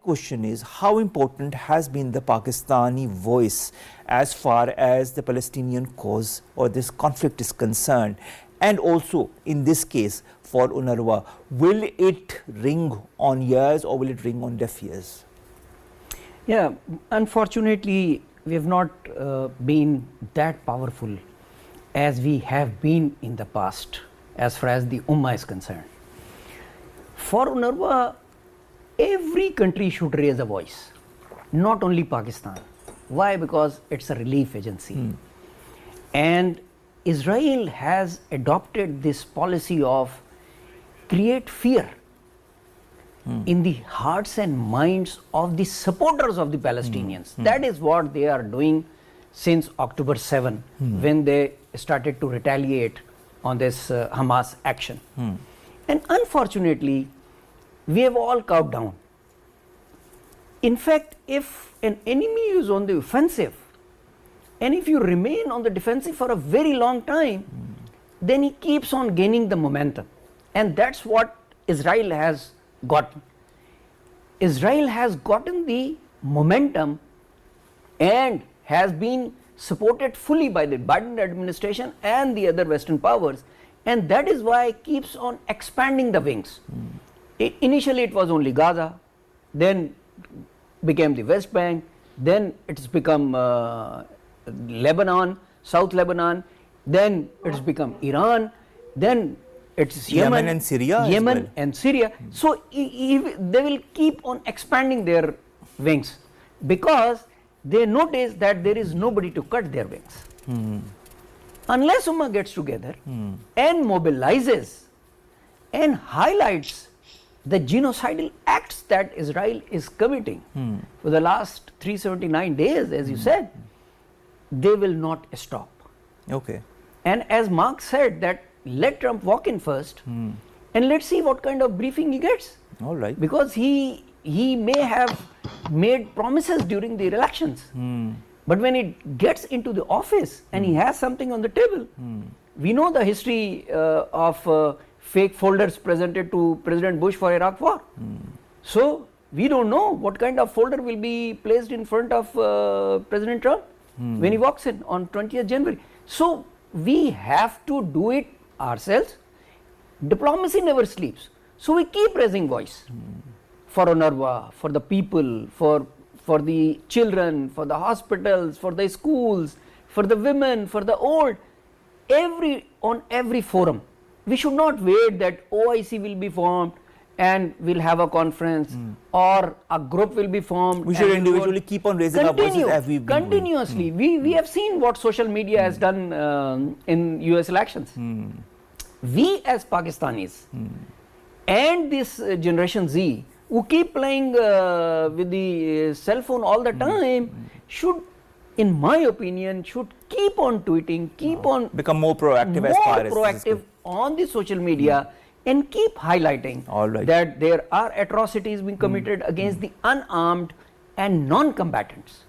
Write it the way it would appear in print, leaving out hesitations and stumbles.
question is, how important has been the Pakistani voice as far as the Palestinian cause or this conflict is concerned? And also, in this case, for UNRWA, will it ring on ears or will it ring on deaf ears? Yeah, unfortunately, we have not been that powerful as we have been in the past, as far as the Ummah is concerned. For UNRWA, every country should raise a voice, not only Pakistan. Why? Because it's a relief agency. And Israel has adopted this policy of create fear in the hearts and minds of the supporters of the Palestinians. That is what they are doing since October 7, when they started to retaliate on this Hamas action. And unfortunately, we have all cowed down. In fact, if an enemy is on the offensive, and if you remain on the defensive for a very long time, then he keeps on gaining the momentum. And that's what Israel has gotten. Israel has gotten the momentum and has been supported fully by the Biden administration and the other Western powers. And that is why it keeps on expanding the wings. Initially, it was only Gaza, then became the West Bank, then it's become Lebanon, South Lebanon, then it's become Iran, then it's Yemen and Syria. So they will keep on expanding their wings because they notice that there is nobody to cut their wings. Unless Ummah gets together and mobilizes and highlights the genocidal acts that Israel is committing for the last 379 days, as you said, they will not stop. Okay. And as Mark said, that let Trump walk in first and let's see what kind of briefing he gets. All right. Because he may have made promises during the elections, but when it gets into the office and he has something on the table, we know the history of fake folders presented to President Bush for Iraq war. So we don't know what kind of folder will be placed in front of President Trump when he walks in on 20th January. So we have to do it ourselves. Diplomacy never sleeps. So we keep raising voice for UNRWA, for the people, for the children, for the hospitals, for the schools, for the women, for the old, on every forum. We should not wait that OIC will be formed and we'll have a conference or a group will be formed. We should individually keep on raising our voices as we've been continuously. We have seen what social media has done in US elections. We as Pakistanis and this Generation Z who keep playing with the cell phone all the time should, in my opinion, should keep on tweeting, keep on become more proactive as far as proactive on the social media and keep highlighting that there are atrocities being committed against the unarmed and non-combatants.